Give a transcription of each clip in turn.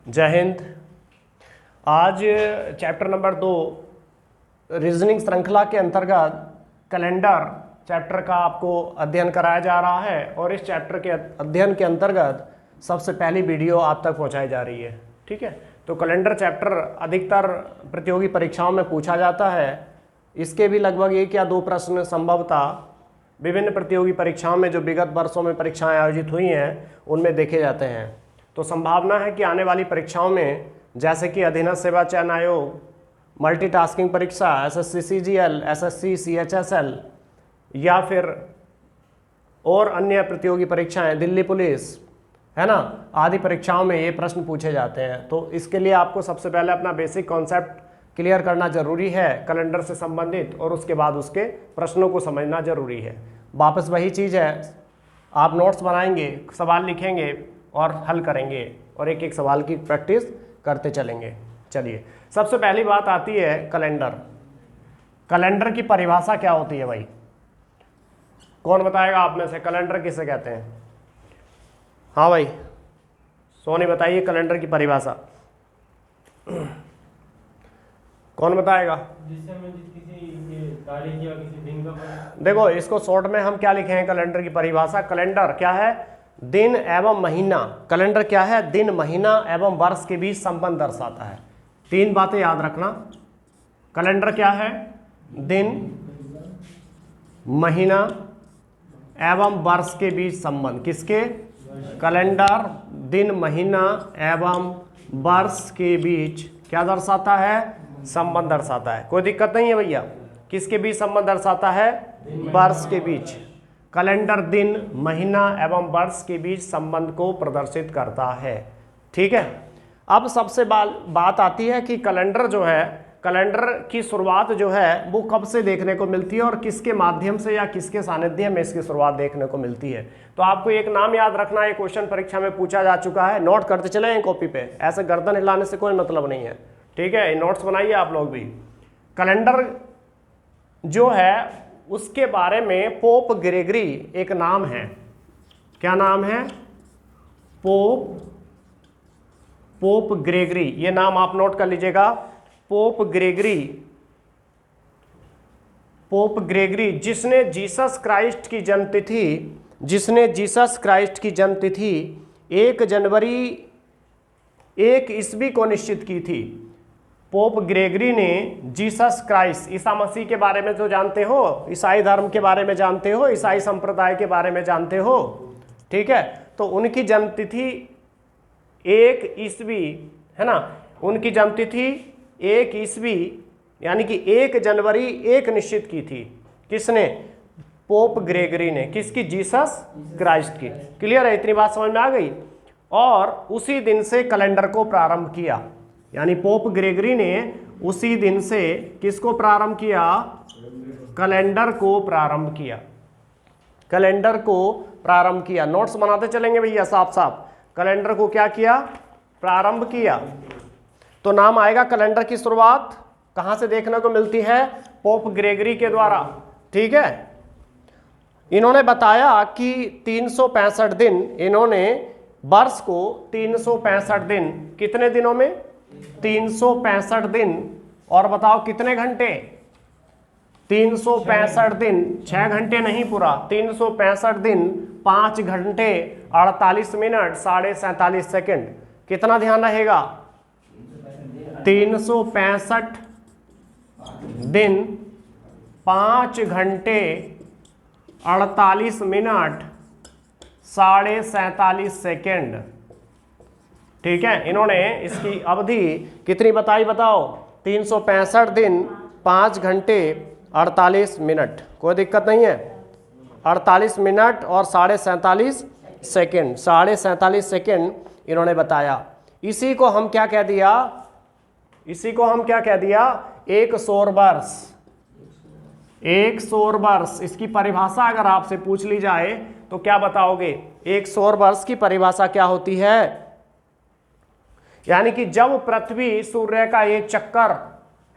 जय हिंद। आज chapter number 2 reasoning श्रृंखला के अंतर्गत कैलेंडर चैप्टर का आपको अध्ययन कराया जा रहा है और इस चैप्टर के अध्ययन के अंतर्गत सबसे पहली वीडियो आप तक पहुंचाई जा रही है। ठीक है, तो कैलेंडर चैप्टर अधिकतर प्रतियोगी परीक्षाओं में पूछा जाता है। इसके भी लगभग 1 या 2 प्रश्न संभवतः विभिन्न प्रतियोगी परीक्षाओं में जो विगत वर्षों में परीक्षाएं आयोजित हुई हैं उनमें देखे जाते हैं। तो संभावना है कि आने वाली परीक्षाओं में जैसे कि अधीनस्थ सेवा चयन आयोग, मल्टीटास्किंग परीक्षा, एसएससी सीजीएल, एसएससी सीएचएसएल या फिर और अन्य प्रतियोगी परीक्षाएं, दिल्ली पुलिस, है ना, आदि परीक्षाओं में ये प्रश्न पूछे जाते हैं। तो इसके लिए आपको सबसे पहले अपना बेसिक कॉन्सेप्ट क्लियर करना जरूरी है कैलेंडर से संबंधित, और उसके बाद उसके प्रश्नों को समझना जरूरी है। वापस वही चीज़ है, आप नोट्स बनाएंगे, सवाल लिखेंगे और हल करेंगे और एक एक सवाल की प्रैक्टिस करते चलेंगे। चलिए, सबसे पहली बात आती है कैलेंडर। कैलेंडर की परिभाषा क्या होती है भाई? कौन बताएगा आप में से कैलेंडर किसे कहते हैं? हाँ भाई, सोनी बताइए कैलेंडर की परिभाषा। कौन बताएगा? देखो, इसको शॉर्ट में हम क्या लिखे हैं कैलेंडर की परिभाषा? कैलेंडर क्या है? दिन एवं महीना। कैलेंडर क्या है? दिन, महीना एवं वर्ष के बीच संबंध दर्शाता है। 3 बातें याद रखना। कैलेंडर क्या है? दिन, महीना एवं वर्ष के बीच संबंध। किसके? कैलेंडर दिन, महीना एवं वर्ष के बीच क्या दर्शाता है? संबंध दर्शाता है। कोई दिक्कत नहीं है भैया। किसके बीच संबंध दर्शाता है? वर्ष के बीच। कैलेंडर दिन, महीना एवं वर्ष के बीच संबंध को प्रदर्शित करता है। ठीक है, अब सबसे बात आती है कि कैलेंडर जो है, कैलेंडर की शुरुआत जो है वो कब से देखने को मिलती है और किसके माध्यम से या किसके सानिध्य में इसकी शुरुआत देखने को मिलती है। तो आपको एक नाम याद रखना है, क्वेश्चन परीक्षा में पूछा जा चुका है, नोट करते चले कॉपी पे, ऐसे गर्दन हिलाने से कोई मतलब नहीं है। ठीक है, नोट्स बनाइए आप लोग भी। कैलेंडर जो है उसके बारे में पोप ग्रेगरी एक नाम है। क्या नाम है? Pope Gregory. ये नाम आप नोट कर लीजिएगा, पोप ग्रेगरी। पोप ग्रेगरी जिसने जीसस क्राइस्ट की जन्मतिथि 1 जनवरी 1 ईस्वी को निश्चित की थी। पोप ग्रेगरी ने जीसस क्राइस्ट, ईसा मसीह के बारे में तो जानते हो, ईसाई धर्म के बारे में जानते हो, ईसाई संप्रदाय के बारे में जानते हो। ठीक है, तो उनकी जन्मतिथि 1 ईस्वी, है ना, उनकी जन्मतिथि 1 ईस्वी यानी कि 1 जनवरी 1 निश्चित की थी। किसने? पोप ग्रेगरी ने। किसकी? जीसस क्राइस्ट की। क्लियर है? इतनी बात समझ में आ गई। और उसी दिन से कैलेंडर को प्रारंभ किया, यानी पोप ग्रेगरी ने उसी दिन से किसको प्रारंभ किया? कैलेंडर को प्रारंभ किया। कैलेंडर को प्रारंभ किया। नोट्स बनाते चलेंगे भैया साफ साफ। कैलेंडर को क्या किया? प्रारंभ किया। तो नाम आएगा कैलेंडर की शुरुआत कहां से देखने को मिलती है? पोप ग्रेगरी के द्वारा। ठीक है, इन्होंने बताया कि 365 दिन, इन्होंने वर्ष को 365 दिन, कितने दिनों में? 365 दिन। और बताओ कितने घंटे? 365 दिन, 6 घंटे नहीं पूरा, 365 दिन 5 घंटे 48 मिनट 47.5 सेकेंड। कितना ध्यान रहेगा? 365 दिन 5 घंटे 48 मिनट 47.5 सेकेंड। ठीक है, इन्होंने इसकी अवधि कितनी बताई? बताओ। 365 दिन 5 घंटे 48 मिनट। कोई दिक्कत नहीं है। 48 मिनट और 47.5 सेकेंड, 47.5 सेकेंड इन्होंने बताया। इसी को हम क्या कह दिया? इसी को हम क्या कह दिया? 1 सौर वर्ष। 1 सौर वर्ष, इसकी परिभाषा अगर आपसे पूछ ली जाए तो क्या बताओगे? 1 सौर वर्ष की परिभाषा क्या होती है? यानी कि जब पृथ्वी सूर्य का एक चक्कर,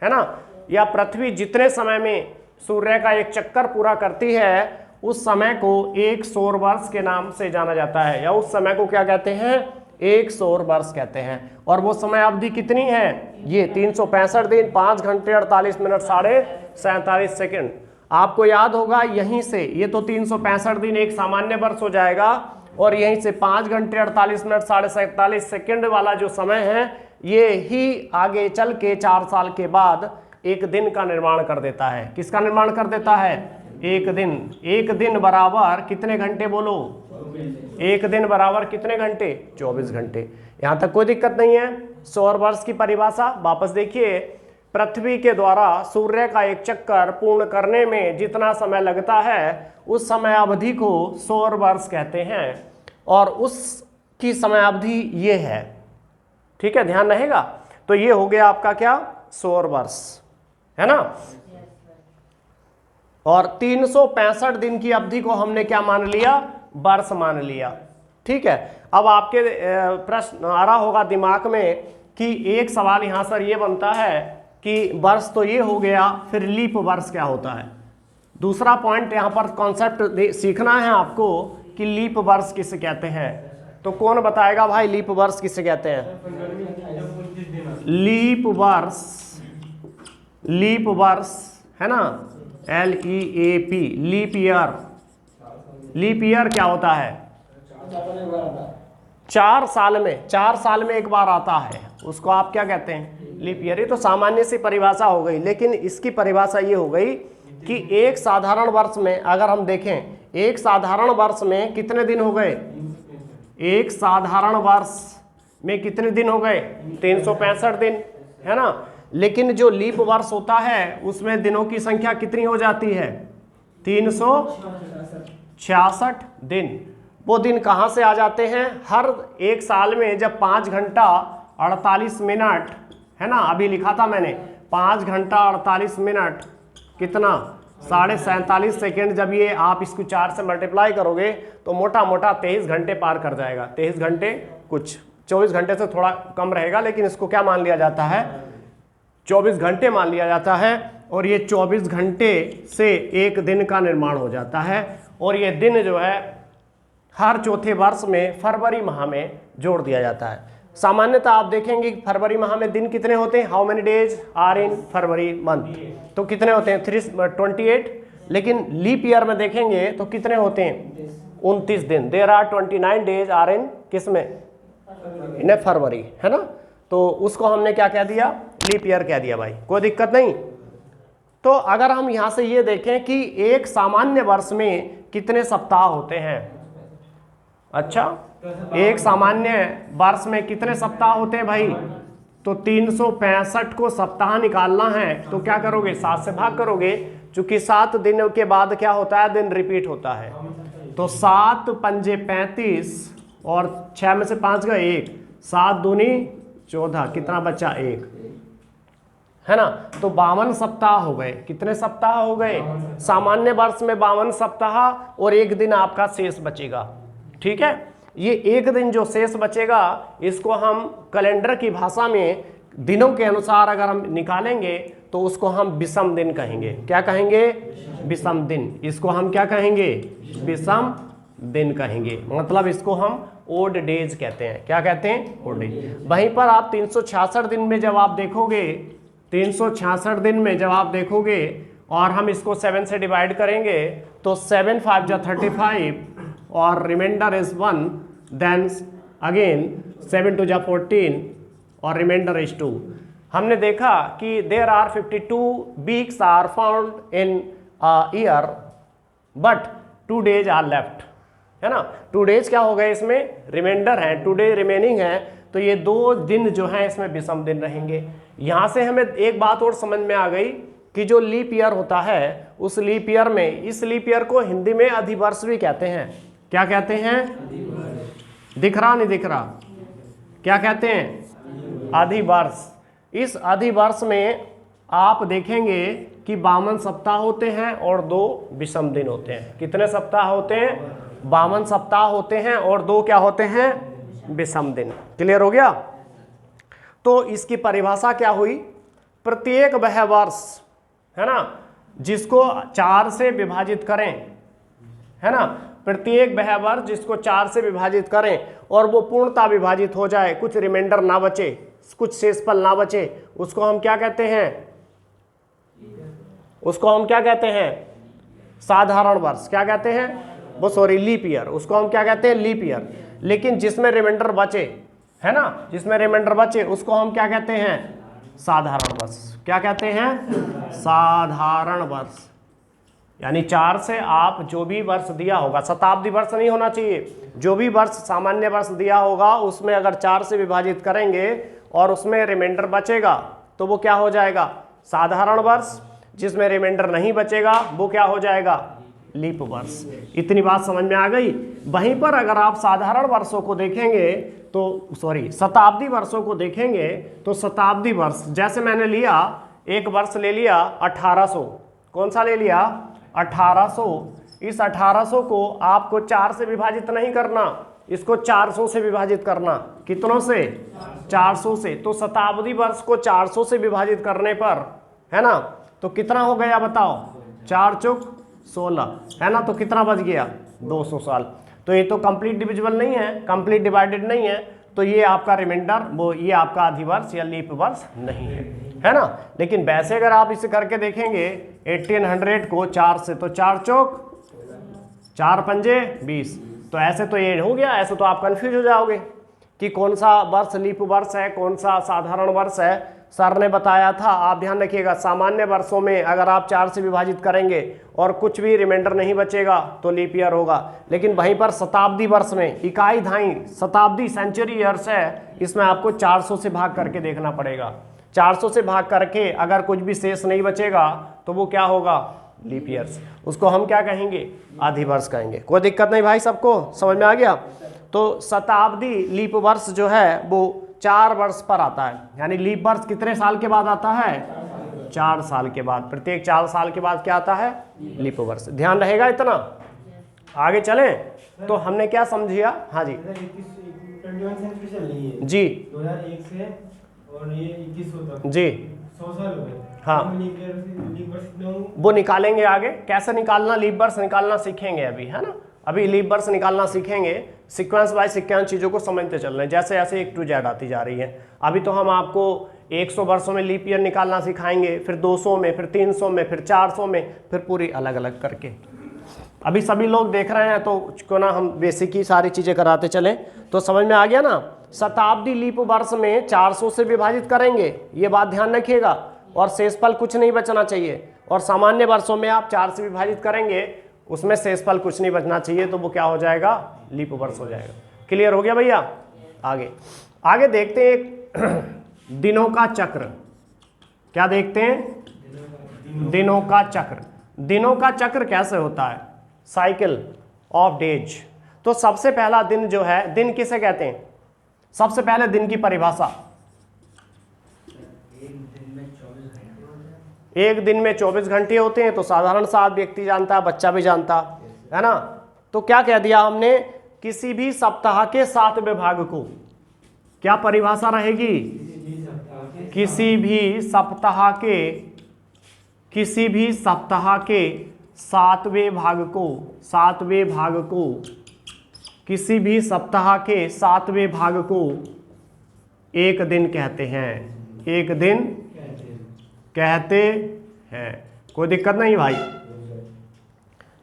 है ना, या पृथ्वी जितने समय में सूर्य का एक चक्कर पूरा करती है उस समय को 1 सौर वर्ष के नाम से जाना जाता है, या उस समय को क्या कहते हैं? एक सौर वर्ष कहते हैं। और वो समय अवधि कितनी है, ये 365 दिन 5 घंटे 48 मिनट 47 सेकंड। आपको याद होगा यहीं से ये तो 365 दिन एक सामान्य वर्ष हो जाएगा, और यहीं से 5 घंटे 48 मिनट 47 सेकंड वाला जो समय है ये ही आगे चल के 4 साल के बाद एक दिन का निर्माण कर देता है। किसका निर्माण कर देता है, एक दिन। एक दिन बराबर कितने घंटे बोलो, एक दिन बराबर कितने घंटे, 24 घंटे। यहां तक कोई दिक्कत नहीं है। सौर वर्ष की परिभाषा वापस देखिए, पृथ्वी के द्वारा सूर्य का एक चक्कर पूर्ण करने में जितना समय लगता है उस समय अवधि को सौर वर्ष कहते हैं, और उसकी समय अवधि ये है। ठीक है, ध्यान रहेगा। तो ये हो गया आपका क्या, सौर वर्ष, है ना। और 365 दिन की अवधि को हमने क्या मान लिया, वर्ष मान लिया। ठीक है, अब आपके प्रश्न आ रहा होगा दिमाग में कि एक सवाल यहां सर ये बनता है कि वर्ष तो ये हो गया, फिर लीप वर्ष क्या होता है। दूसरा पॉइंट यहां पर कॉन्सेप्ट सीखना है आपको कि लीप वर्ष किसे कहते हैं। तो कौन बताएगा भाई लीप वर्ष किसे कहते हैं। लीप वर्ष, लीप वर्ष है ना, LEAP, leap year. Leap year क्या होता है, 4 साल में एक बार आता है, उसको आप क्या कहते हैं, लीप ईयर। ये तो सामान्य सी परिभाषा हो गई, लेकिन इसकी परिभाषा ये हो गई कि एक साधारण वर्ष में अगर हम देखें, एक साधारण वर्ष में कितने दिन हो गए, एक साधारण वर्ष में कितने दिन हो गए, 365 दिन, है ना। लेकिन जो लीप वर्ष होता है उसमें दिनों की संख्या कितनी हो जाती है, 366 दिन। वो दिन कहाँ से आ जाते हैं, हर एक साल में जब 5 घंटा 48 मिनट, है ना, अभी लिखा था मैंने 5 घंटा 48 मिनट कितना 47.5 सेकेंड, जब ये आप इसको 4 से मल्टीप्लाई करोगे तो मोटा मोटा 23 घंटे पार कर जाएगा। 23 घंटे कुछ 24 घंटे से थोड़ा कम रहेगा, लेकिन इसको क्या मान लिया जाता है, 24 घंटे मान लिया जाता है। और ये 24 घंटे से एक दिन का निर्माण हो जाता है, और ये दिन जो है हर चौथे वर्ष में फरवरी माह में जोड़ दिया जाता है। सामान्यतः आप देखेंगे कि फरवरी माह में दिन कितने होते हैं, how many days are in February month, तो कितने होते हैं 328। लेकिन लीप ईयर में देखेंगे तो कितने होते हैं, 29 दिन। There are 29 days are in किस में, इन फरवरी, है ना। तो उसको हमने क्या कह दिया, लीप ईयर कह दिया भाई, कोई दिक्कत नहीं। तो अगर हम यहां से ये देखें कि एक सामान्य वर्ष में कितने सप्ताह होते हैं, अच्छा एक सामान्य वर्ष में कितने सप्ताह होते हैं भाई, तो 365 को सप्ताह निकालना है तो क्या करोगे, 7 से भाग करोगे, चूंकि 7 दिनों के बाद क्या होता है, दिन रिपीट होता है। तो 7 पंजे 35 और 6 में से 5 गए 1, 7 दूनी 14, कितना बचा 1, है ना। तो 52 सप्ताह हो गए। कितने सप्ताह हो गए, सामान्य वर्ष में 52 सप्ताह, और एक दिन आपका शेष बचेगा। ठीक है, ये एक दिन जो शेष बचेगा इसको हम कैलेंडर की भाषा में दिनों के अनुसार अगर हम निकालेंगे तो उसको हम विषम दिन कहेंगे। क्या कहेंगे, विषम दिन। इसको हम क्या कहेंगे, विषम दिन कहेंगे। मतलब इसको हम ओड डेज कहते हैं। क्या कहते हैं, ओड डेज। वहीं पर आप 366 दिन में जब आप देखोगे, 366 दिन में जब आप देखोगे और हम इसको 7 से डिवाइड करेंगे तो 7 5 जा 35 और रिमाइंडर इज 1, देन अगेन 7 2 जा 14 और रिमाइंडर इज 2। हमने देखा कि there are 52 weeks are found in year but 2 days are left, है ना। 2 डेज क्या हो गए, इसमें रिमाइंडर है, 2 डे रिमेनिंग है, तो ये 2 दिन जो है इसमें विषम दिन रहेंगे। यहां से हमें एक बात और समझ में आ गई कि जो लीप ईयर होता है उस लीप ईयर में, इस लीप ईयर को हिंदी में अधिवर्ष भी कहते हैं। क्या कहते हैं, दिख रहा नहीं दिख रहा, क्या कहते हैं, अधिवर्ष। इस अधिवर्ष में आप देखेंगे कि 52 सप्ताह होते हैं और 2 विषम दिन होते हैं। कितने सप्ताह होते हैं, 52 सप्ताह होते हैं और 2 क्या होते हैं, विषम दिन। क्लियर हो गया। तो इसकी परिभाषा क्या हुई, प्रत्येक वह वर्ष, है ना, जिसको 4 से विभाजित करें, है ना, प्रत्येक वह वर्ष जिसको 4 से विभाजित करें और वो पूर्णतः विभाजित हो जाए, कुछ रिमाइंडर ना बचे, कुछ शेषफल ना बचे, उसको हम क्या कहते हैं? उसको हम क्या कहते हैं? साधारण वर्ष। क्या कहते हैं? वो सॉरी लीप ईयर, उसको हम क्या कहते हैं? Leap year. लेकिन जिसमें रिमाइंडर बचे, है ना, जिसमें रिमाइंडर बचे उसको हम क्या कहते हैं? साधारण वर्ष। क्या कहते हैं? साधारण वर्ष। यानी 4 से आप जो भी वर्ष दिया होगा, शताब्दी वर्ष नहीं होना चाहिए, जो भी वर्ष सामान्य वर्ष दिया होगा उसमें अगर 4 से विभाजित करेंगे और उसमें रिमाइंडर बचेगा तो वो क्या हो जाएगा? साधारण वर्ष। जिसमें रिमाइंडर नहीं बचेगा वो क्या हो जाएगा? लीप वर्ष। इतनी बात समझ में आ गई। वहीं पर अगर आप साधारण वर्षों को देखेंगे तो शताब्दी वर्षों को देखेंगे तो शताब्दी वर्ष, जैसे मैंने लिया एक वर्ष ले लिया 1800, कौन सा ले लिया? 1800। इस 1800 को आपको 4 से विभाजित नहीं करना, इसको 400 से विभाजित करना। कितनों से? 400 से। तो शताब्दी वर्ष को 400 से विभाजित करने पर, है ना, तो कितना हो गया बताओ? 4 चौक 16, है ना, तो कितना बच गया? 200 साल। तो ये तो कंप्लीट डिविजिबल नहीं है, कंप्लीट डिवाइडेड नहीं है, तो ये आपका रिमाइंडर, वो ये आपका अधिवर्ष या लीप वर्ष नहीं है ना। लेकिन वैसे अगर आप इसे करके देखेंगे 1800 को 4 से, तो 4 चौक 4 पंजे 20, तो ऐसे तो ये हो गया। ऐसे तो आप कंफ्यूज हो जाओगे कि कौन सा वर्ष लीप वर्ष है, कौन सा साधारण वर्ष है। सर ने बताया था, आप ध्यान रखिएगा, सामान्य वर्षों में अगर आप 4 से विभाजित करेंगे और कुछ भी रिमाइंडर नहीं बचेगा तो लीप ईयर होगा। लेकिन वहीं पर शताब्दी वर्ष में, इकाई धाई शताब्दी सेंचुरी ईयर्स है, इसमें आपको 400 से भाग करके देखना पड़ेगा। 400 से भाग करके अगर कुछ भी शेष नहीं बचेगा तो वो क्या होगा? Leap years. उसको हम क्या कहेंगे? अधिवर्ष कहेंगे। कोई दिक्कत नहीं भाई, सबको समझ में आ गया? तो शताब्दी लीप वर्ष जो है वो 4 वर्ष पर आता है। यानी लीप वर्ष कितने साल के बाद आता है? 4 साल के बाद। प्रत्येक 4 साल के बाद क्या आता है? लीप वर्ष। ध्यान रहेगा इतना। आगे चलें तो हमने क्या समझिया? हाँ जी 21 सेंचुरी चल रही है जी, 2001 से और ये 2100 तक जी 100 साल हो गए। हाँ, लीप वर्ष वो निकालेंगे आगे। कैसे निकालना लीप वर्ष निकालना सीखेंगे अभी, है ना। अभी लीप वर्ष निकालना सीखेंगे, सीक्वेंस बाय सीक्वेंस चीज़ों को समझते चल रहे हैं, जैसे जैसे 1 to Z आती जा रही है। अभी तो हम आपको 100 वर्षों में लीप ईयर निकालना सिखाएंगे, फिर 200 में, फिर 300 में, फिर 400 में, फिर पूरी अलग अलग करके। अभी सभी लोग देख रहे हैं तो क्यों ना हम बेसिक ही सारी चीज़ें कराते चलें। तो समझ में आ गया ना। शताब्दी लीप वर्ष में 400 से विभाजित करेंगे, ये बात ध्यान रखिएगा, और शेषफल कुछ नहीं बचना चाहिए। और सामान्य वर्षों में आप 4 से विभाजित करेंगे, उसमें शेषफल कुछ नहीं बचना चाहिए, तो वो क्या हो जाएगा? लीप वर्ष हो जाएगा। क्लियर हो गया भैया? आगे आगे देखते हैं एक दिनों का चक्र। क्या देखते हैं? दिनों का चक्र। दिनों का चक्र कैसे होता है? Cycle of days. तो सबसे पहला दिन जो है, दिन किसे कहते हैं? सबसे पहले दिन की परिभाषा, एक दिन में 24 घंटे होते हैं, तो साधारण सा व्यक्ति जानता है, बच्चा भी जानता है ना। तो क्या कह दिया हमने? किसी भी सप्ताह के 7वें भाग को, क्या परिभाषा रहेगी? किसी भी सप्ताह के 7वें भाग को, 7वें भाग को, किसी भी सप्ताह के 7वें भाग को एक दिन कहते हैं। एक दिन कहते हैं। कोई दिक्कत नहीं भाई।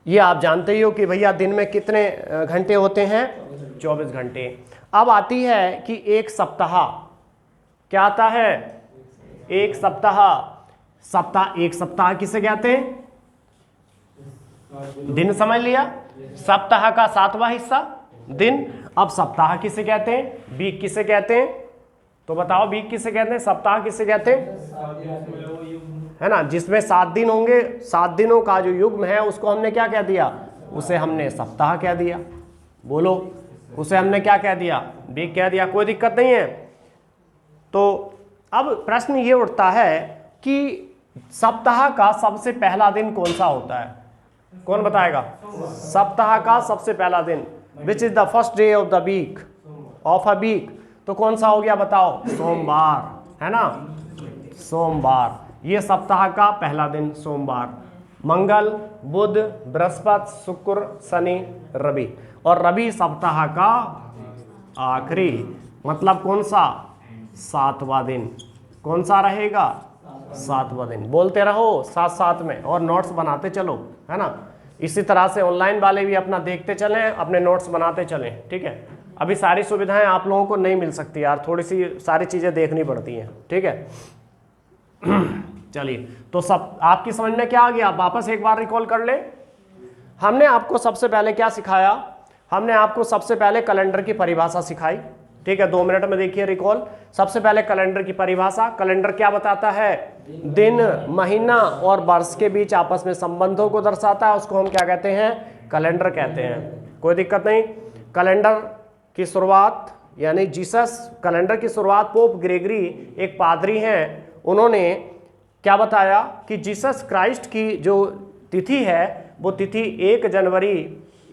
ये आप जानते ही हो कि भैया दिन में कितने घंटे होते हैं? 24 घंटे। अब आती है कि एक सप्ताह, क्या आता है? एक सप्ताह। एक सप्ताह किसे कहते हैं? दिन समझ लिया, सप्ताह का 7वां हिस्सा दिन। अब सप्ताह किसे कहते हैं? वीक किसे कहते हैं? तो बताओ, वीक किसे कहते हैं, सप्ताह किसे कहते हैं? है ना, जिसमें 7 दिन होंगे, 7 दिनों का जो युग्म है उसको हमने क्या कह दिया? उसे हमने सप्ताह कह दिया। बोलो, उसे हमने क्या कह दिया? वीक कह दिया। कोई दिक्कत नहीं है। तो अब प्रश्न ये उठता है कि सप्ताह का सबसे पहला दिन कौन सा होता है? कौन बताएगा? सप्ताह का सबसे पहला दिन, which is the first day of the week, of a week, तो कौन सा हो गया बताओ? सोमवार, है ना, सोमवार। ये सप्ताह का पहला दिन सोमवार। मंगल, बुध, बृहस्पति, शुक्र, शनि, रवि। और रवि सप्ताह का आखिरी, मतलब कौन सा? 7वां दिन। कौन सा रहेगा? 7वां दिन। बोलते रहो साथ साथ में और नोट्स बनाते चलो, है ना। इसी तरह से ऑनलाइन वाले भी अपना देखते चलें, अपने नोट्स बनाते चलें, ठीक है। अभी सारी सुविधाएं आप लोगों को नहीं मिल सकती यार, थोड़ी सी सारी चीज़ें देखनी पड़ती हैं, ठीक है। चलिए, तो सब आपकी समझ में क्या आ गया? वापस एक बार रिकॉल कर ले। हमने आपको सबसे पहले क्या सिखाया? हमने आपको सबसे पहले कैलेंडर की परिभाषा सिखाई, ठीक है। 2 मिनट में देखिए रिकॉल। सबसे पहले कैलेंडर की परिभाषा। कैलेंडर क्या बताता है? दिन, महीना और वर्ष के बीच आपस में संबंधों को दर्शाता है, उसको हम क्या कहते हैं? कैलेंडर कहते हैं। कोई दिक्कत नहीं। कैलेंडर की शुरुआत यानी जीसस, कैलेंडर की शुरुआत पोप ग्रेगरी एक पादरी हैं, उन्होंने क्या बताया कि जीसस क्राइस्ट की जो तिथि है वो तिथि 1 जनवरी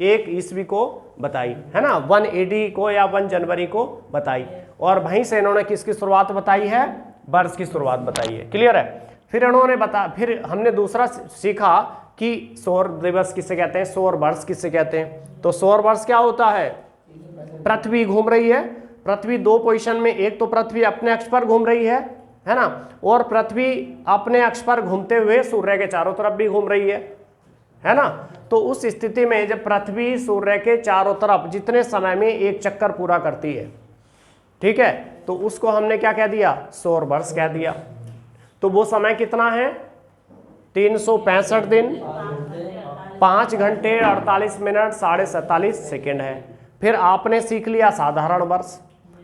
1 ईस्वी को बताई, है ना। 1 AD को या 1 जनवरी को बताई। और वहीं से इन्होंने किसकी शुरुआत बताई है? वर्ष की शुरुआत बताई है। क्लियर है। फिर हमने दूसरा सीखा कि सौर दिवस किसे कहते हैं, सौर वर्ष किसे कहते हैं। तो सौर वर्ष क्या होता है? पृथ्वी घूम रही है, पृथ्वी 2 पोजीशन में, एक तो पृथ्वी अपने अक्ष पर घूम रही है ना, और पृथ्वी अपने अक्ष पर घूमते हुए सूर्य के चारों तरफ भी घूम रही है ना। तो उस स्थिति में जब पृथ्वी सूर्य के चारों तरफ जितने समय में एक चक्कर पूरा करती है, ठीक है, तो उसको हमने क्या कह दिया? सौर वर्ष कह दिया। तो वो समय कितना है? 365 दिन, 5 घंटे 48 मिनट 47 सेकेंड है। फिर आपने सीख लिया साधारण वर्ष।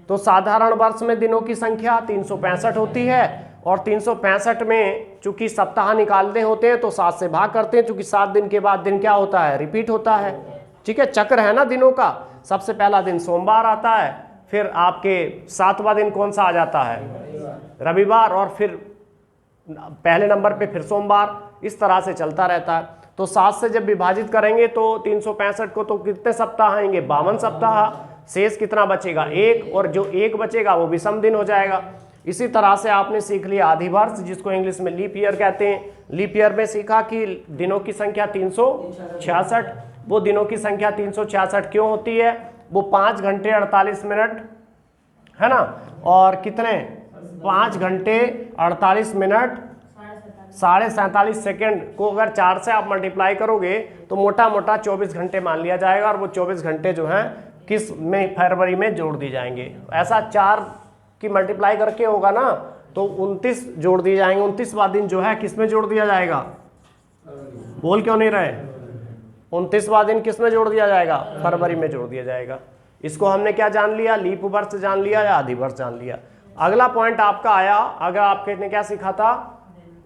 तो साधारण वर्ष में दिनों की संख्या 365 होती है, और 365 में चूंकि सप्ताह निकालने होते हैं तो 7 से भाग करते हैं, चूंकि 7 दिन के बाद दिन क्या होता है? रिपीट होता है, ठीक है। चक्र है ना दिनों का। सबसे पहला दिन सोमवार आता है, फिर आपके 7वां दिन कौन सा आ जाता है? रविवार, और फिर पहले नंबर पे फिर सोमवार। इस तरह से चलता रहता है। तो 7 से जब विभाजित करेंगे तो 365 को तो कितने सप्ताह आएंगे? 52 सप्ताह। शेष कितना बचेगा? 1, और जो 1 बचेगा वो विषम दिन हो जाएगा। इसी तरह से आपने सीख लिया आधी वर्ष, जिसको इंग्लिश में लीप ईयर कहते हैं। लीप ईयर में सीखा कि दिनों की संख्या 366। वो दिनों की संख्या 366 क्यों होती है? वो 5 घंटे 48 मिनट, है ना, और कितने? 5 घंटे 48 मिनट 47 सेकेंड को अगर 4 से आप मल्टीप्लाई करोगे तो मोटा मोटा 24 घंटे मान लिया जाएगा। और वो 24 घंटे जो हैं किस में? फरवरी में जोड़ दिए जाएंगे। ऐसा 4 की मल्टीप्लाई करके होगा ना, तो 29 जोड़ दिए जाएंगे। 29वां दिन जो है किस में जोड़ दिया जाएगा? बोल क्यों नहीं रहे? 29वां दिन किस में जोड़ दिया जाएगा? फरवरी में जोड़ दिया जाएगा। इसको हमने क्या जान लिया? लीप वर्ष जान लिया या आधी वर्ष जान लिया। अगला पॉइंट आपका आया, अगर आपने क्या सीखा था?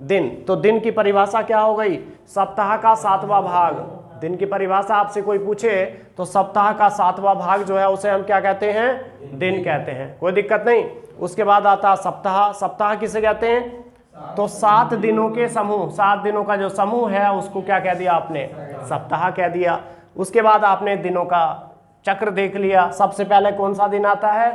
दिन। तो दिन की परिभाषा क्या हो गई? सप्ताह का 7वां भाग। दिन की परिभाषा आपसे कोई पूछे तो सप्ताह का 7वां भाग जो है उसे हम क्या कहते हैं? दिन कहते हैं। कोई दिक्कत नहीं। उसके बाद आता सप्ताह। सप्ताह किसे कहते हैं? तो 7 दिनों के समूह, 7 दिनों का जो समूह है उसको क्या कह दिया आपने? सप्ताह कह दिया। उसके बाद आपने दिनों का चक्र देख लिया। सबसे पहले कौन सा दिन आता है?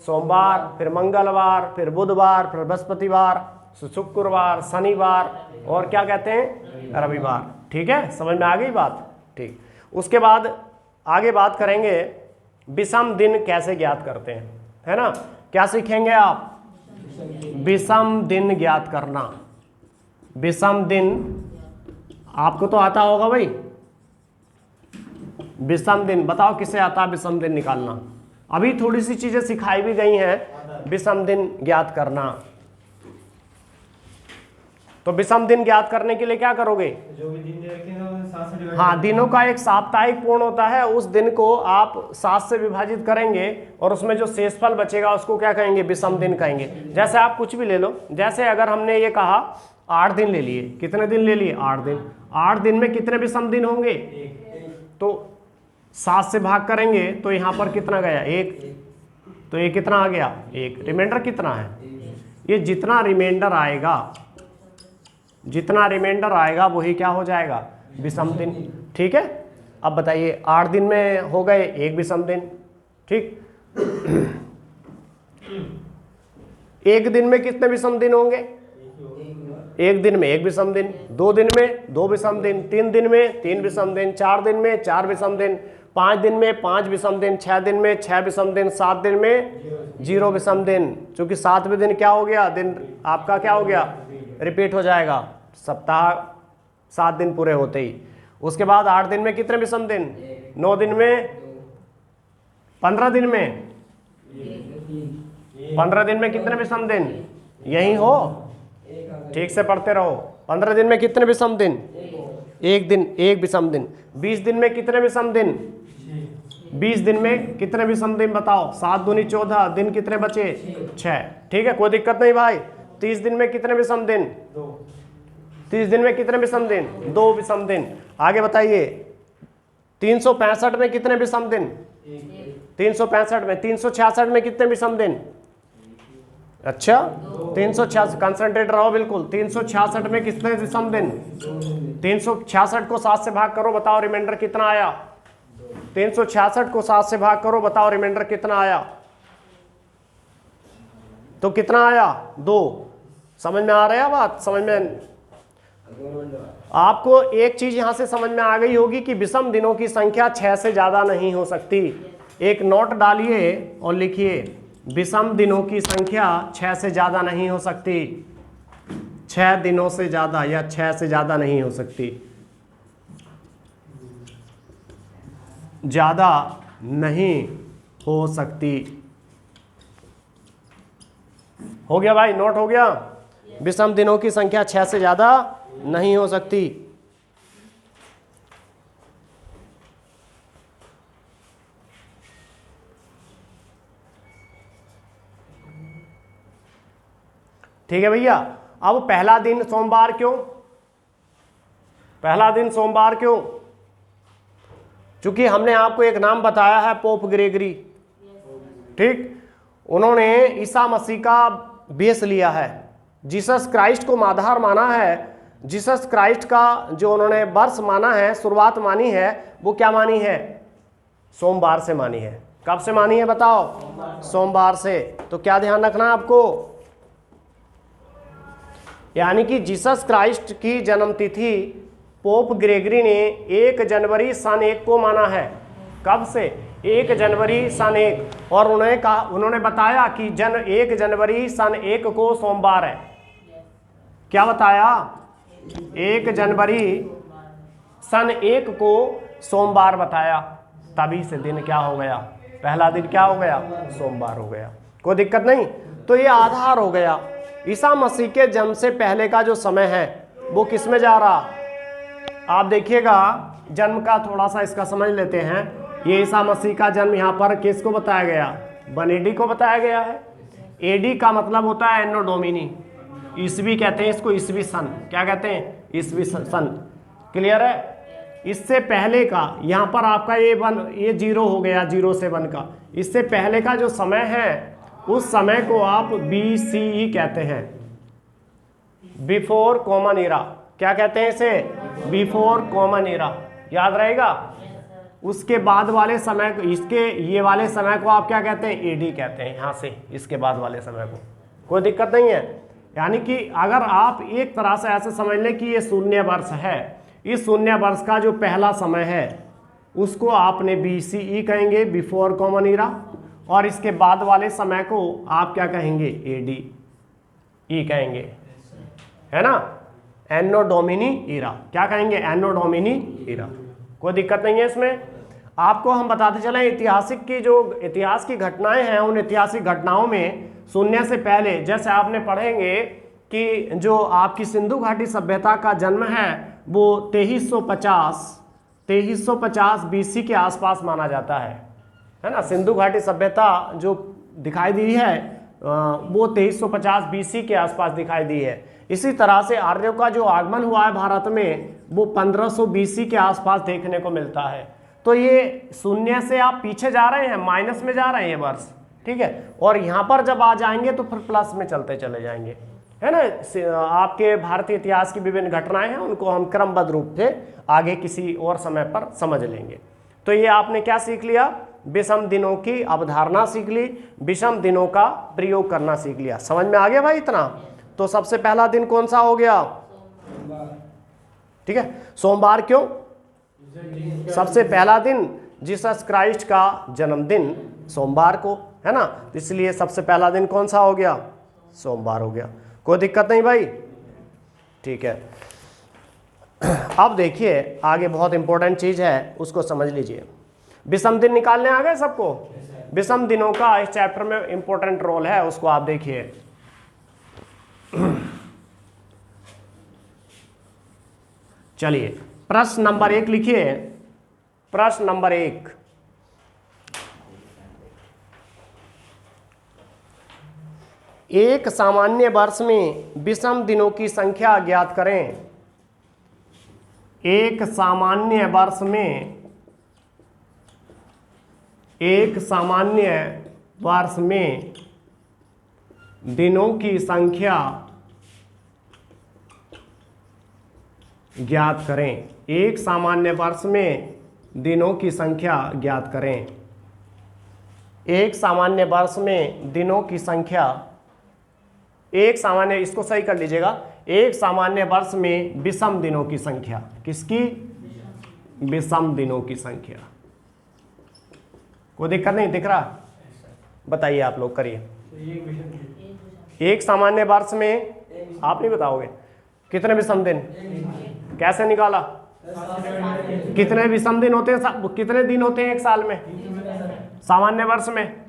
सोमवार, फिर मंगलवार, फिर बुधवार, फिर बृहस्पतिवार, शुक्रवार, शनिवार, और क्या कहते हैं? रविवार। ठीक है, समझ में आ गई बात? ठीक। उसके बाद आगे बात करेंगे विषम दिन कैसे ज्ञात करते हैं, है ना। क्या सीखेंगे आप? विषम दिन ज्ञात करना। विषम दिन आपको तो आता होगा भाई। विषम दिन बताओ किसे आता है विषम दिन निकालना? अभी थोड़ी सी चीजें सिखाई भी गई हैं विषम दिन ज्ञात करना। तो विषम दिन ज्ञात करने के लिए क्या करोगे? जो भी दिन दे रखे हैं वो 7 से डिवाइड। हाँ, दिनों का एक साप्ताहिक पूर्ण होता है, उस दिन को आप 7 से विभाजित करेंगे और उसमें जो शेषफल बचेगा उसको क्या कहेंगे? विषम दिन कहेंगे। जैसे आप कुछ भी ले लो, जैसे अगर हमने ये कहा 8 दिन ले लिए, कितने दिन ले लिए? 8 दिन। 8 दिन में कितने विषम दिन होंगे? तो 7 से भाग करेंगे तो यहाँ पर कितना गया? 1। तो ये कितना आ गया? 1। रिमाइंडर कितना है? ये जितना रिमाइंडर आएगा वही क्या हो जाएगा? विषम दिन। ठीक है। अब बताइए 8 दिन में हो गए 1 विषम दिन। ठीक। 1 दिन में कितने विषम दिन होंगे? एक दिन में एक विषम दिन, 2 दिन में 2 विषम दिन, 3 दिन में 3 विषम दिन, 4 दिन में 4 विषम दिन, 5 दिन में 5 विषम दिन, 6 दिन में 6 विषम दिन, 7 दिन में 0 विषम दिन। क्योंकि 7वें दिन क्या हो गया, दिन आपका क्या हो गया, रिपीट हो जाएगा, सप्ताह 7 दिन पूरे होते ही। उसके बाद 8 दिन में कितने विषम दिन, 9 दिन में, 15 दिन में, 15 दिन में कितने विषम दिन, यही हो, ठीक से पढ़ते रहो। 15 दिन में कितने विषम दिन, एक दिन, एक विषम दिन। 20 दिन में कितने विषम दिन, 20 दिन में कितने विषम दिन बताओ, 7 दूनी 14, दिन कितने बचे, 6। ठीक है, कोई दिक्कत नहीं भाई। 30 दिन में कितने विषम दिन, 30 दिन में कितने विषम दिन, 2 विषम दिन। आगे बताइए, 365 में कितने विषम दिन, 365 में, 366 में कितने विषम दिन, अच्छा 366, कंसंट्रेट रहो बिल्कुल। 366 में कितने विषम दिन, 366 को 7 से भाग करो, बताओ रिमाइंडर कितना आया। 366 को 7 से भाग करो, बताओ रिमाइंडर कितना आया, तो कितना आया, 2। समझ में आ रहा है बात, समझ में। आपको एक चीज यहां से समझ में आ गई होगी कि विषम दिनों की संख्या 6 से ज्यादा नहीं हो सकती। एक नोट डालिए और लिखिए, विषम दिनों की संख्या 6 से ज्यादा नहीं हो सकती, 6 दिनों से ज्यादा या 6 से ज्यादा नहीं हो सकती, ज्यादा नहीं हो सकती। हो गया भाई, नोट हो गया। विषम दिनों की संख्या 6 से ज्यादा नहीं हो सकती। ठीक है भैया। अब पहला दिन सोमवार क्यों, पहला दिन सोमवार क्यों, क्योंकि हमने आपको एक नाम बताया है, पोप ग्रेगरी। ठीक, उन्होंने ईसा मसीह का बेस लिया है, जीसस क्राइस्ट को आधार माना है। जीसस क्राइस्ट का जो उन्होंने वर्ष माना है, शुरुआत मानी है, वो क्या मानी है, सोमवार से मानी है। कब से मानी है बताओ, सोमवार से। तो क्या ध्यान रखना आपको, यानी कि जीसस क्राइस्ट की जन्म तिथि पोप ग्रेगरी ने 1 जनवरी सन 1 को माना है। कब से, 1 जनवरी सन 1। और उन्होंने बताया कि 1 जनवरी सन 1 को सोमवार है। क्या बताया, 1 जनवरी सन 1 को सोमवार बताया। तभी से दिन क्या हो गया, पहला दिन क्या हो गया, सोमवार हो गया। कोई दिक्कत नहीं। तो ये आधार हो गया। ईसा मसीह के जन्म से पहले का जो समय है वो किस में जा रहा, आप देखिएगा। जन्म का थोड़ा सा इसका समझ लेते हैं। ये ईसा मसीह का जन्म यहाँ पर किसको बताया गया, 1 AD को बताया गया है। AD का मतलब होता है एनो डोमिनी, ईसवी कहते हैं इसको, ईसवी सन। क्या कहते हैं, ईसवी सन। क्लियर है। इससे पहले का यहाँ पर आपका ये 0 हो गया, 0 से 1 का। इससे पहले का जो समय है उस समय को आप BCE कहते हैं, बिफोर कॉमन एरा। क्या कहते हैं इसे, बिफोर कॉमन एरा। याद रहेगा। उसके बाद वाले समय को, इसके ये वाले समय को आप क्या कहते हैं, AD कहते हैं। यहाँ से इसके बाद वाले समय को कोई दिक्कत नहीं है। यानी कि अगर आप एक तरह से ऐसे समझ लें कि ये शून्य वर्ष है, इस शून्य वर्ष का जो पहला समय है उसको आपने BCE कहेंगे, बिफोर कॉमन एरा। और इसके बाद वाले समय को आप क्या कहेंगे, AD कहेंगे, है ना, एनो डोमिनी एरा। क्या कहेंगे, एनो डोमिनी एरा। कोई दिक्कत नहीं है इसमें। आपको हम बताते चलें, ऐतिहासिक की जो इतिहास की घटनाएं हैं, उन ऐतिहासिक घटनाओं में शून्य से पहले, जैसे आपने पढ़ेंगे कि जो आपकी सिंधु घाटी सभ्यता का जन्म है वो 2350 BC के आसपास माना जाता है ना। सिंधु घाटी सभ्यता जो दिखाई दी है वो 2350 BC के आसपास दिखाई दी है। इसी तरह से आर्यों का जो आगमन हुआ है भारत में वो 1500 BC के आसपास देखने को मिलता है। तो ये शून्य से आप पीछे जा रहे हैं, माइनस में जा रहे हैं ये वर्ष, ठीक है। और यहाँ पर जब आ जाएंगे तो फिर प्लस में चलते चले जाएंगे, है ना। आपके भारतीय इतिहास की विभिन्न घटनाएं हैं, उनको हम क्रमबद्ध रूप से आगे किसी और समय पर समझ लेंगे। तो ये आपने क्या सीख लिया, विषम दिनों की अवधारणा सीख ली, विषम दिनों का प्रयोग करना सीख लिया। समझ में आ गया भाई इतना। तो सबसे पहला दिन कौन सा हो गया? ठीक है, सोमवार। क्यों? सबसे पहला दिन जीसस क्राइस्ट का जन्मदिन सोमवार को है ना, तो इसलिए सबसे पहला दिन कौन सा हो गया? सोमवार हो गया। कोई दिक्कत नहीं भाई? ठीक है। अब देखिए आगे बहुत इंपॉर्टेंट चीज है, उसको समझ लीजिए। विषम दिन निकालने आ गए सबको? विषम दिनों का इस चैप्टर में इंपॉर्टेंट रोल है, उसको आप देखिए। चलिए प्रश्न नंबर 1 लिखिए। प्रश्न नंबर 1, एक सामान्य वर्ष में विषम दिनों की संख्या ज्ञात करें। एक सामान्य वर्ष में, एक सामान्य वर्ष में दिनों की संख्या ज्ञात करें। एक सामान्य वर्ष में दिनों की संख्या ज्ञात करें। एक सामान्य वर्ष में दिनों की संख्या, एक सामान्य, इसको सही कर लीजिएगा, एक सामान्य वर्ष में विषम दिनों की संख्या। किसकी? विषम दिनों की संख्या। कोई दिक्कत नहीं? दिख रहा? बताइए आप लोग, करिए। एक सामान्य वर्ष में आप नहीं बताओगे कितने विषम दिन? कैसे निकाला? कितने विषम दिन होते हैं? कितने दिन होते हैं एक साल में? सामान्य वर्ष में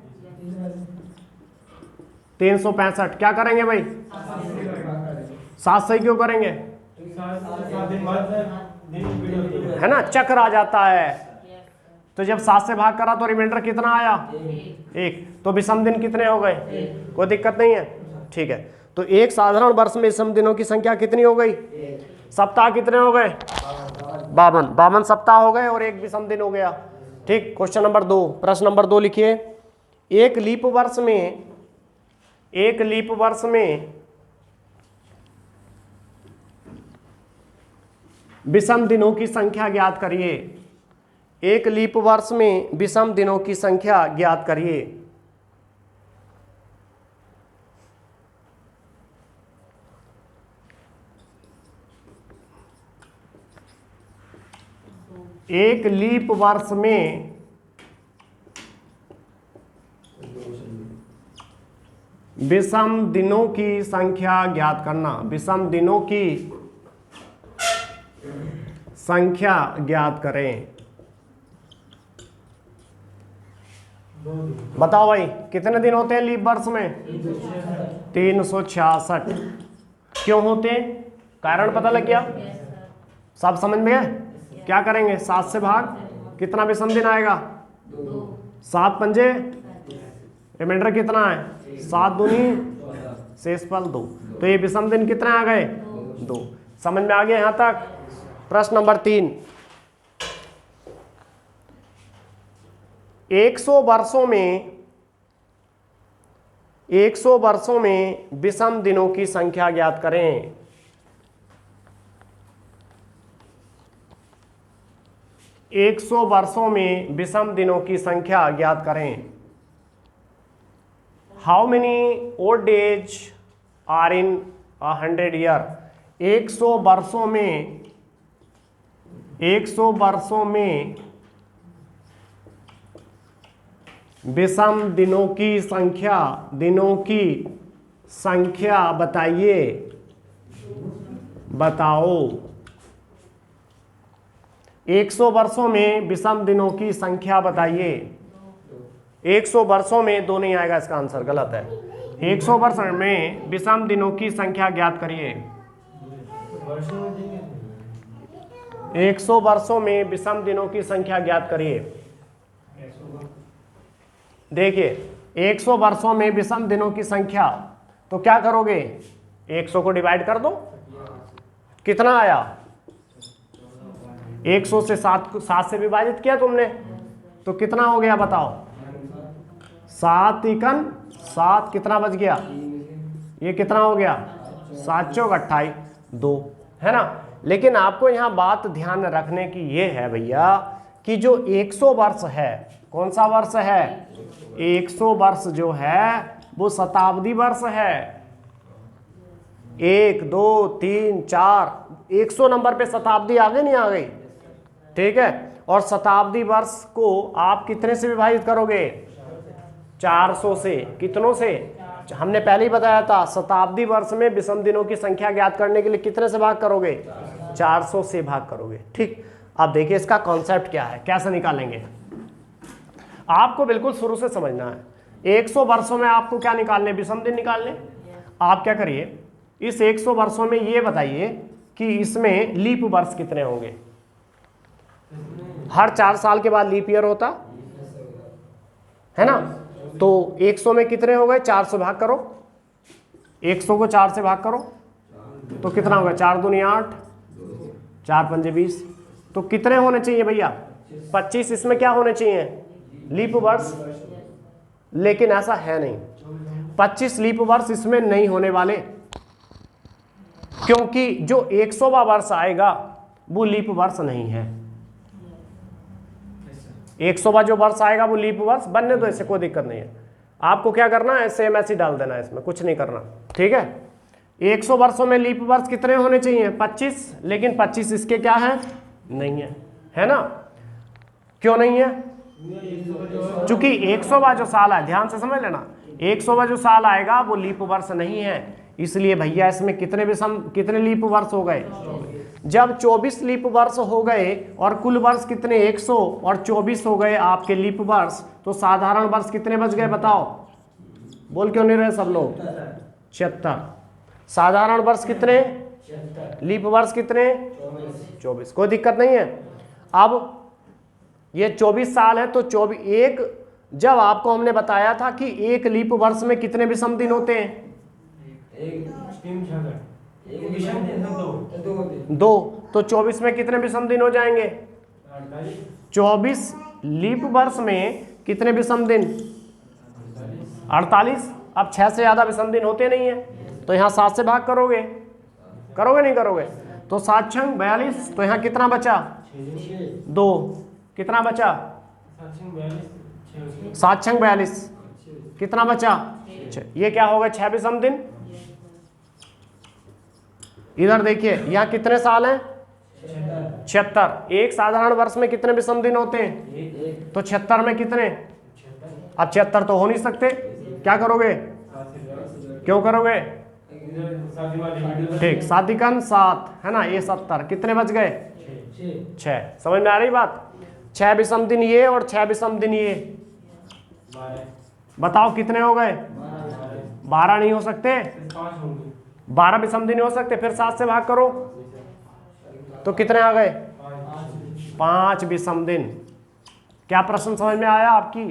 365। क्या करेंगे भाई? 7 से क्यों करेंगे? है ना, चक्र आ जाता है। तो जब 7 से भाग करा तो रिमाइंडर कितना आया? 1। तो विषम दिन कितने हो गए? कोई दिक्कत नहीं है? ठीक है। तो एक साधारण वर्ष में विषम दिनों की संख्या कितनी हो गई? सप्ताह कितने हो गए? 52 सप्ताह हो गए और एक विषम दिन हो गया। ठीक। क्वेश्चन नंबर 2, प्रश्न नंबर 2 लिखिए। एक लीप वर्ष में, एक लीप वर्ष में विषम दिनों की संख्या ज्ञात करिए। एक लीप वर्ष में विषम दिनों की संख्या ज्ञात करिए। एक लीप वर्ष में विषम दिनों की संख्या ज्ञात करना। विषम दिनों की संख्या ज्ञात करें। बताओ भाई कितने दिन होते हैं लीप वर्ष में? 366। क्यों होते हैं? कारण पता लग गया? सब समझ में है? क्या करेंगे? 7 से भाग, कितना विषम दिन आएगा? 7 पंजे, रिमाइंडर कितना है? 7 दूनी शेषफल 2। तो ये विषम दिन कितने आ गए? 2। समझ में आ गया यहां तक? प्रश्न नंबर 3, 100 वर्षों में, 100 वर्षों में विषम दिनों की संख्या ज्ञात करें। एक 100 वर्षों में विषम दिनों की संख्या ज्ञात करें। How many odd days are in 100 year? 100 वर्षों में, 100 वर्षों में विषम दिनों की संख्या, दिनों की संख्या बताइए, बताओ। 100 वर्षों में विषम दिनों की संख्या बताइए। 100 वर्षों में 2 नहीं आएगा, इसका आंसर गलत है। 100 वर्ष में विषम दिनों की संख्या ज्ञात करिए। 100 वर्षों में विषम दिनों की संख्या ज्ञात करिए। देखिए 100 वर्षों में विषम दिनों की संख्या, तो क्या करोगे? 100 को डिवाइड कर दो, कितना आया? 100 से 7 से विभाजित किया तुमने, तो कितना हो गया बताओ? 7 एकन 7, कितना बच गया? ये कितना हो गया? 7 चौक 28, 2, है ना। लेकिन आपको यहाँ बात ध्यान रखने की ये है भैया कि जो 100 वर्ष है, कौन सा वर्ष है? 100 वर्ष जो है वो शताब्दी वर्ष है। 1 2 3 4, 100 नंबर पे शताब्दी आ गई नहीं आ गई? ठीक है, और शताब्दी वर्ष को आप कितने से विभाजित करोगे? 400 से। कितनों से? हमने पहले ही बताया था, शताब्दी वर्ष में विषम दिनों की संख्या ज्ञात करने के लिए कितने से भाग करोगे? 400 से भाग करोगे। ठीक, अब देखिए इसका कॉन्सेप्ट क्या है, कैसे निकालेंगे। आपको बिल्कुल शुरू से समझना है। 100 वर्षों में आपको क्या निकालने? विषम दिन निकालने। आप क्या करिए, इस 100 वर्षों में ये बताइए कि इसमें लीप वर्ष कितने होंगे। हर 4 साल के बाद लीप ईयर होता है ना, तो 100 में कितने हो गए? 4 से भाग करो, 100 को 4 से भाग करो तो कितना होगा? 4 दूनी 8, 4 पंजे 20। तो कितने होने चाहिए भैया? 25 इसमें क्या होने चाहिए? लीप वर्ष। लेकिन ऐसा है नहीं, 25 लीप वर्ष इसमें नहीं होने वाले, क्योंकि जो 100वां वर्ष आएगा वो लीप वर्ष नहीं है। 100वां जो वर्ष आएगा वो लीप वर्ष बनने दो, इससे कोई दिक्कत नहीं है। आपको क्या करना है? सेम ऐसे डाल देना है, इसमें कुछ नहीं करना। ठीक है, 100 वर्षों में लीप वर्ष कितने होने चाहिए? 25। लेकिन 25 इसके क्या है? नहीं है ना? क्यों नहीं है? चूंकि 100वां जो साल है, ध्यान से समझ लेना, 100वां जो साल आएगा वो लीप वर्ष नहीं है, इसलिए भैया इसमें कितने लीप वर्ष हो गए? जब 24 लीप वर्ष हो गए और कुल वर्ष कितने? 100 और 24 हो गए आपके लीप वर्ष, तो साधारण वर्ष कितने बच गए बताओ? बोल क्यों नहीं रहे सब लोग? 76। साधारण वर्ष कितने? लीप वर्ष कितने? 24। कोई दिक्कत नहीं है। अब ये 24 साल है तो 24 जब आपको हमने बताया था कि एक लीप वर्ष में कितने विषम दिन होते हैं? 2। तो 24 में कितने विषम दिन हो जाएंगे? 24 लीप वर्ष में कितने विषम दिन? 48। अब 6 से ज्यादा विषम दिन होते नहीं है, तो यहाँ 7 से भाग करोगे नहीं करोगे? तो 7 छंग 42, तो यहाँ कितना बचा? 2। कितना बचा? 7 छंग 42, कितना बचा? 6। ये क्या होगा? 6 विषम दिन। इधर देखिए, यहाँ कितने साल हैं? 76। एक साधारण वर्ष में कितने विषम दिन होते हैं? तो 76 में कितने? अब 76 तो हो नहीं सकते, क्या करोगे? क्यों करोगे? ठीक, 7 × 7 है ना, ये 70। कितने बच गए? 6। समझ में आ रही बात? 6 विषम दिन ये और 6 विषम दिन ये, बताओ कितने हो गए? 12 नहीं हो सकते, 12 विषम दिन हो सकते। फिर 7 से भाग करो तो कितने आ गए? 5 विषम दिन। क्या प्रश्न समझ में आया आपकी?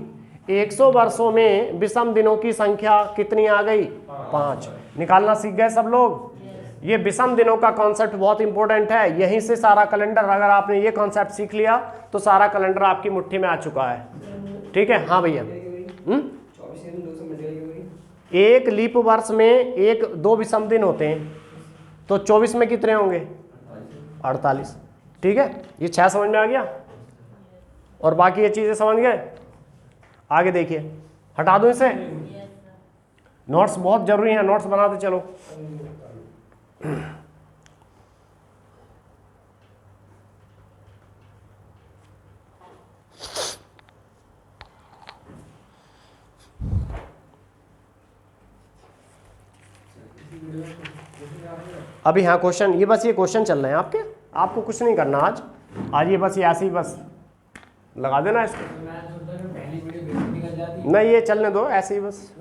100 वर्षों में विषम दिनों की संख्या कितनी आ गई? 5। निकालना सीख गए सब लोग? ये विषम दिनों का कॉन्सेप्ट बहुत इंपॉर्टेंट है, यहीं से सारा कैलेंडर, अगर आपने ये कॉन्सेप्ट सीख लिया तो सारा कैलेंडर आपकी मुट्ठी में आ चुका है। ठीक है, हाँ भैया। एक लीप वर्ष में 1-2 विषम दिन होते हैं, तो 24 में कितने होंगे? 48। ठीक है, ये 6 समझ में आ गया और बाकी ये चीजें समझ गए। आगे देखिए, हटा दो इसे, नोट्स बहुत जरूरी है, नोट्स बनाते चलो। अभी हाँ क्वेश्चन, ये बस ये क्वेश्चन चल रहे हैं आपके, आपको कुछ नहीं करना आज ये बस ये ऐसे ही बस लगा देना इसको। नहीं ये चलने दो ऐसे ही बस।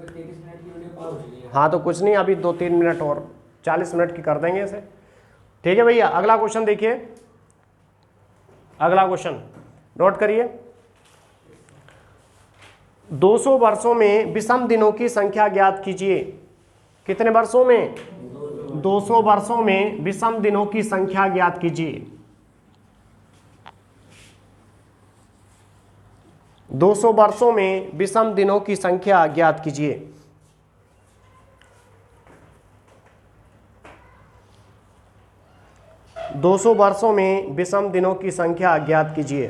हाँ तो कुछ नहीं, अभी 2-3 मिनट और 40 मिनट की कर देंगे इसे। ठीक है भैया, अगला क्वेश्चन देखिए, अगला क्वेश्चन नोट करिए। 200 वर्षों में विषम दिनों की संख्या ज्ञात कीजिए। कितने वर्षों में? 200 वर्षों में विषम दिनों की संख्या ज्ञात कीजिए। 200 वर्षों में विषम दिनों की संख्या ज्ञात कीजिए। दो सौ वर्षों में विषम दिनों की संख्या ज्ञात कीजिए।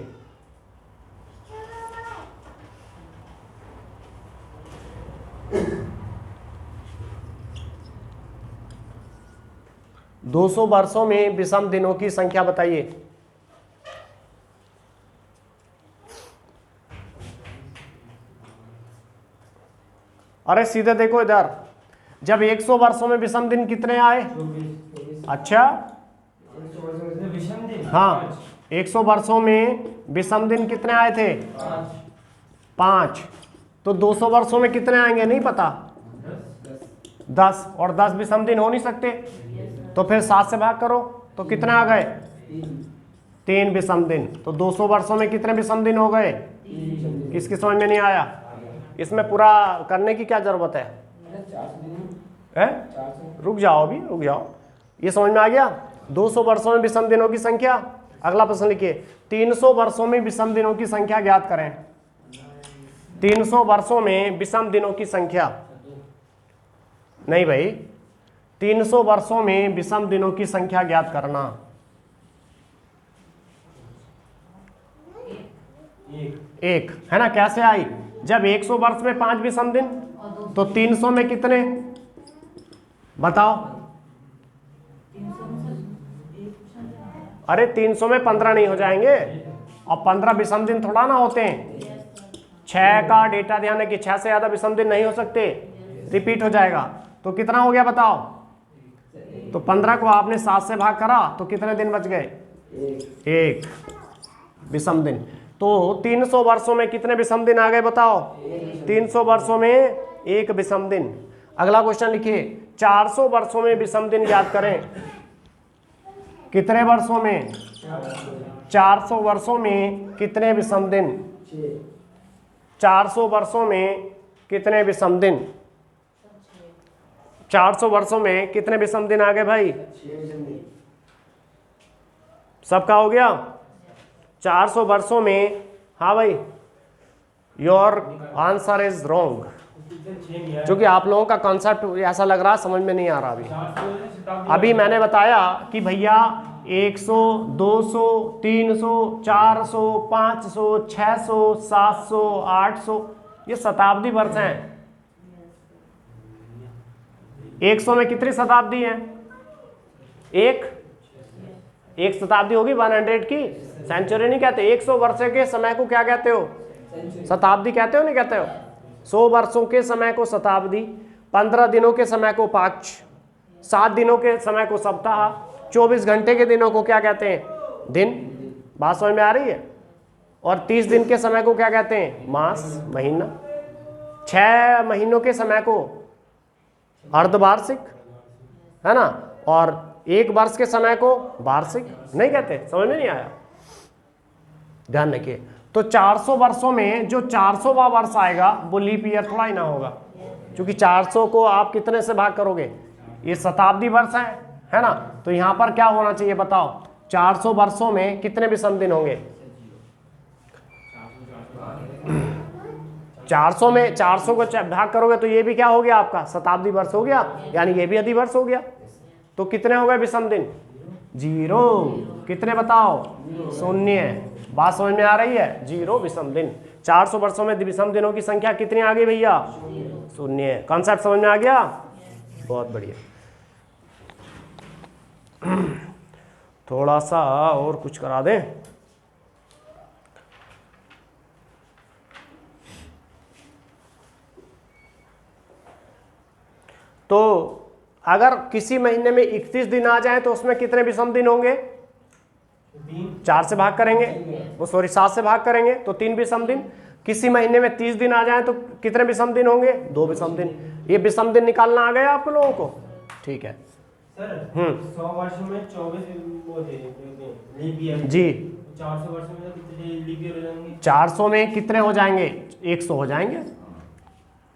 200 वर्षों में विषम दिनों की संख्या बताइए। अरे सीधे देखो इधर, जब 100 वर्षों में विषम दिन कितने आए? अच्छा विषम दिन हाँ, 100 वर्षों में विषम दिन कितने आए थे? 5। तो 200 वर्षों में कितने आएंगे नहीं पता? 10। और 10 विषम दिन हो नहीं सकते, तो फिर 7 से भाग करो तो कितने आ गए? 3 विषम दिन। तो 200 वर्षों में कितने विषम दिन हो गए? किसकी समझ में नहीं आया? इसमें पूरा करने की क्या जरूरत है? रुक जाओ, अभी रुक जाओ। ये समझ में आ गया? 200 वर्षों में विषम दिनों की संख्या। अगला प्रश्न लिखिए, 300 वर्षों में विषम दिनों की संख्या ज्ञात करें। 300 वर्षों में विषम दिनों की संख्या। नहीं भाई, 300 वर्षों में विषम दिनों की संख्या ज्ञात करना। एक है ना? कैसे आई? जब 100 वर्ष में 5 विषम दिन, तो 300 में कितने बताओ? अरे 300 में 15 नहीं हो जाएंगे, और 15 विषम दिन थोड़ा ना होते हैं। 6 का डेटा ध्यान है कि 6 से ज्यादा विषम दिन नहीं हो सकते, रिपीट हो जाएगा। तो कितना हो गया बताओ? तो 15 को आपने 7 से भाग करा तो कितने दिन बच गए? 1 विषम दिन। तो 300 वर्षों में कितने विषम दिन आ गए बताओ? 300 वर्षों में 1 विषम दिन। अगला क्वेश्चन लिखिए, 400 वर्षों में विषम दिन याद करें। कितने वर्षों में? 400 वर्षों में कितने विषम दिन? 400 वर्षों में कितने विषम दिन? 400 वर्षों में कितने विषम दिन आ गए भाई? सबका हो गया? 400 वर्षों में, हाँ भाई, योर आंसर इज रॉन्ग, क्योंकि आप लोगों का कॉन्सेप्ट ऐसा लग रहा है समझ में नहीं आ रहा। अभी मैंने बताया कि भैया 100, 200, 300, 400, 500, 600, 700, 800 ये शताब्दी वर्ष हैं। 100 में कितनी शताब्दी है? एक शताब्दी होगी 100 की। सेंचुरी नहीं कहते। 100 वर्ष के समय को क्या कहते हो? शताब्दी कहते हो नहीं कहते हो? 100 वर्षों के समय को शताब्दी, 15 दिनों के समय को पाक्ष, 7 दिनों के समय को सप्ताह, 24 घंटे के दिनों को क्या कहते हैं? दिन। बात समझ में आ रही है? और 30 दिन के समय को क्या कहते हैं? मास, महीना। 6 महीनों के समय को अर्धवार्षिक, है ना? और 1 वर्ष के समय को वार्षिक नहीं कहते। समझ में नहीं आया? ध्यान रखिए। तो 400 वर्षों में जो 400वां वर्ष आएगा वो लीप ईयर थोड़ा ही ना होगा, क्योंकि 400 को आप कितने से भाग करोगे? ये शताब्दी वर्ष है ना? तो यहां पर क्या होना चाहिए बताओ? 400 वर्षों में कितने विषम दिन होंगे? 400 में 400 को भाग करोगे तो ये भी क्या हो गया आपका? शताब्दी वर्ष हो गया, यानी ये भी अधिवर्ष हो गया। तो कितने हो गए विषम दिन? 0। कितने बताओ? 0। बात समझ में आ रही है? 0 विषम दिन। 400 वर्षों में विषम दिनों की संख्या कितनी आ गई भैया? 0। कॉन्सेप्ट समझ में आ गया? बहुत बढ़िया। थोड़ा सा और कुछ करा दें। तो अगर किसी महीने में 31 दिन आ जाए तो उसमें कितने विषम दिन होंगे? 4 से भाग करेंगे, वो सॉरी 7 से भाग करेंगे तो 3 विषम दिन। किसी महीने में 30 दिन आ जाए तो कितने विषम दिन होंगे? 2 विषम दिन। ये विषम दिन निकालना आ गया आप लोगों को? ठीक है सर। 100 वर्षों में 24 वो लीप ईयर जी। 400 वर्षों में कितने लीप ईयर हो जाएंगे? 400 में कितने हो जाएंगे? 100 हो जाएंगे,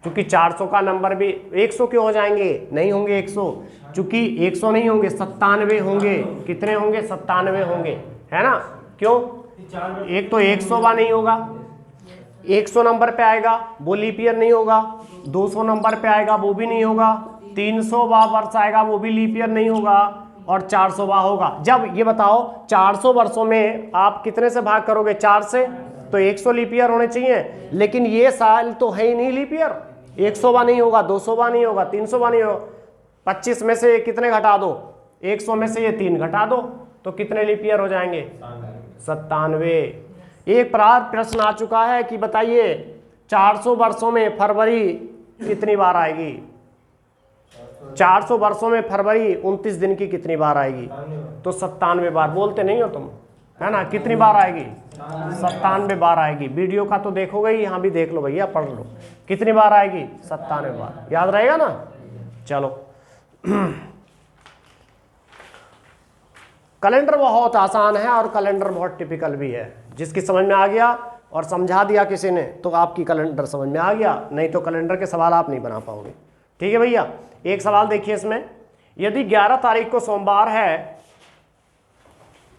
क्योंकि 400 का नंबर भी 100 क्यों हो जाएंगे? नहीं होंगे 100, क्योंकि 100 नहीं होंगे, 97 होंगे। कितने होंगे? 97 होंगे, है ना? क्यों? एक तो 100वां नहीं होगा, 100 नंबर पे आएगा वो लीप ईयर नहीं होगा, 200 नंबर पे आएगा वो भी नहीं होगा, 300वां वर्ष आएगा वो भी लीप ईयर नहीं होगा, और 400वां होगा। जब ये बताओ 400 वर्षों में आप कितने से भाग करोगे? 4 से, तो 100 लीप ईयर होने चाहिए। लेकिन ये साल तो है ही नहीं लीप ईयर। 100वां नहीं होगा, 200वां नहीं होगा, 300वां नहीं होगा। 25 में से कितने घटा दो? 100 में से ये 3 घटा दो तो कितने लीप ईयर हो जाएंगे? 97। एक प्रश्न आ चुका है कि बताइए 400 वर्षों में फरवरी कितनी बार आएगी? 400 वर्षों में फरवरी 29 दिन की कितनी बार आएगी? तो 97 बार। बोलते नहीं हो तुम, है ना? कितनी बार आएगी? 97 बार आएगी। वीडियो का तो देखोगे ही, यहाँ भी देख लो भैया, पढ़ लो। कितनी बार आएगी? 97 बार। याद रहेगा ना? चलो कैलेंडर बहुत आसान है और कैलेंडर बहुत टिपिकल भी है। जिसकी समझ में आ गया और समझा दिया किसी ने तो आपकी कैलेंडर समझ में आ गया, नहीं तो कैलेंडर के सवाल आप नहीं बना पाओगे। ठीक है भैया। एक सवाल देखिए इसमें, यदि 11 तारीख को सोमवार है,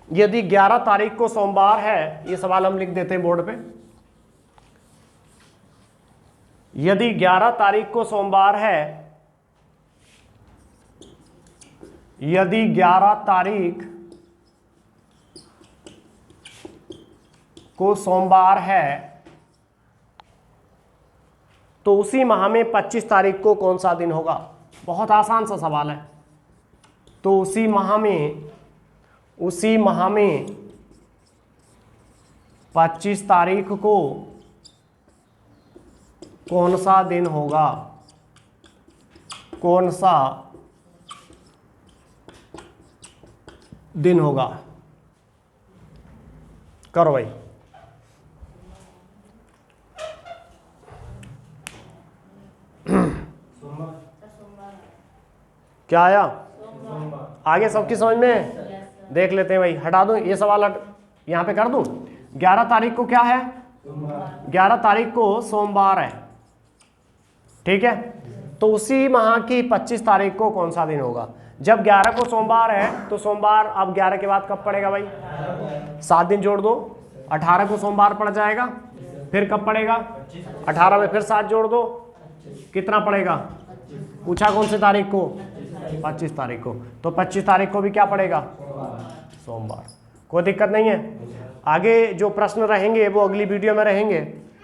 यदि 11 तारीख को सोमवार है, ये सवाल हम लिख देते हैं बोर्ड पे। यदि 11 तारीख को सोमवार है, यदि 11 तारीख को सोमवार है तो उसी माह में 25 तारीख को कौन सा दिन होगा? बहुत आसान सा सवाल है। तो उसी माह में 25 तारीख को कौन सा दिन होगा? कौन सा दिन होगा? करो भाई। क्या आया? आगे सबकी समझ में? देख लेते हैं भाई। हटा दूं ये सवाल, यहां पे कर दूं। 11 तारीख को क्या है? 11 तारीख को सोमवार है, ठीक है। तो उसी माह की 25 तारीख को कौन सा दिन होगा? जब 11 को सोमवार है तो सोमवार अब 11 के बाद कब पड़ेगा भाई? 7 दिन जोड़ दो, 18 को सोमवार पड़ जाएगा। फिर कब पड़ेगा? 18 में फिर 7 जोड़ दो, कितना पड़ेगा? पूछा कौन सी तारीख को? 25 तारीख को। तो 25 तारीख को भी क्या पड़ेगा? सोमवार। कोई दिक्कत नहीं है। आगे जो प्रश्न रहेंगे वो अगली वीडियो में रहेंगे,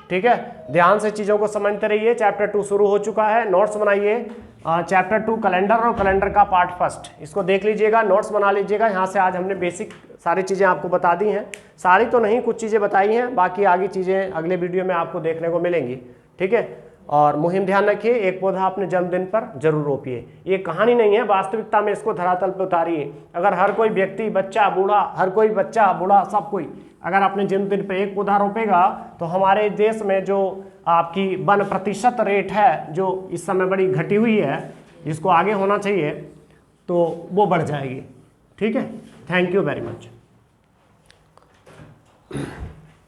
ठीक है। ध्यान से चीज़ों को समझते रहिए। चैप्टर 2 शुरू हो चुका है, नोट्स बनाइए। चैप्टर 2 कैलेंडर और कैलेंडर का पार्ट फर्स्ट, इसको देख लीजिएगा, नोट्स बना लीजिएगा। यहाँ से आज हमने बेसिक सारी चीज़ें आपको बता दी हैं, सारी तो नहीं, कुछ चीज़ें बताई हैं, बाकी आगे चीज़ें अगले वीडियो में आपको देखने को मिलेंगी, ठीक है। और मुहिम ध्यान रखिए, एक पौधा अपने जन्मदिन पर जरूर रोपिए। ये कहानी नहीं है, वास्तविकता में इसको धरातल पर उतारिए। अगर हर कोई व्यक्ति, बच्चा बूढ़ा, हर कोई बच्चा बूढ़ा सब कोई अगर अपने जन्मदिन पर एक पौधा रोपेगा तो हमारे देश में जो आपकी वन प्रतिशत रेट है, जो इस समय बड़ी घटी हुई है, जिसको आगे होना चाहिए, तो वो बढ़ जाएगी, ठीक है। Thank you very much.